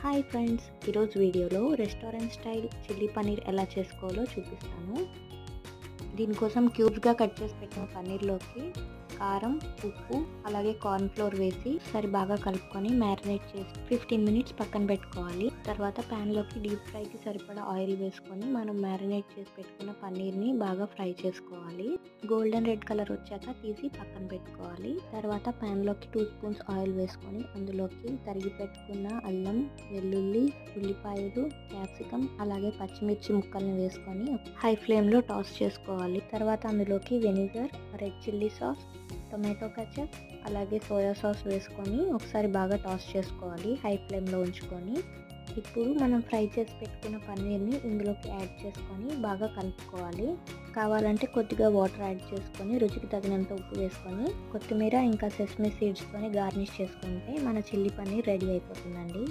Hi friends, ఈరోజు వీడియోలో restaurant style chilli paneer ఎలా చేసుకోవాలో చూపిస్తాను. దీనికోసం క్యూబ్స్గా కట్ చేసి పెట్టిన పన్నీర్లోకి కారం, ఉప్పు అలాగే కార్న్ ఫ్లోర్ వేసి బాగా కలుపుకొని మ్యారినేట్ చేసి 15 మినిట్స్ పక్కన పెట్టుకోవాలి. తర్వాత ప్యాన్లోకి డీప్ ఫ్రైకి సరిపడా ఆయిల్ వేసుకొని మనం మ్యారినేట్ చేసి పెట్టుకున్న పన్నీర్ని బాగా ఫ్రై చేసుకోవాలి. గోల్డెన్ రెడ్ కలర్ వచ్చాక తీసి పక్కన పెట్టుకోవాలి. తర్వాత ప్యాన్లోకి 2 స్పూన్స్ ఆయిల్ వేసుకొని అందులోకి తరిగి పెట్టుకున్న అల్లం, వెల్లుల్లి, ఉల్లిపాయలు, క్యాప్సికమ్ అలాగే పచ్చిమిర్చి ముక్కల్ని వేసుకొని హై ఫ్లేమ్లో టాస్ చేసుకోవాలి. తర్వాత అందులోకి vinegar, red chilli sauce, tomato ketchup అలాగే సోయా సాస్ వేసుకొని ఒకసారి బాగా టాస్ చేసుకోవాలి హై ఫ్లేమ్లో ఉంచుకొని. ఇప్పుడు మనం ఫ్రై చేసి పెట్టుకున్న పన్నీర్ని ఇందులోకి యాడ్ చేసుకొని బాగా కలుపుకోవాలి. కావాలంటే కొద్దిగా వాటర్ యాడ్ చేసుకొని రుచికి తగినంత ఉప్పు వేసుకొని కొత్తిమీర ఇంకా సెసమీ సీడ్స్తోని గార్నిష్ చేసుకుంటే మన చిల్లీ పన్నీర్ రెడీ అయిపోతుందండి.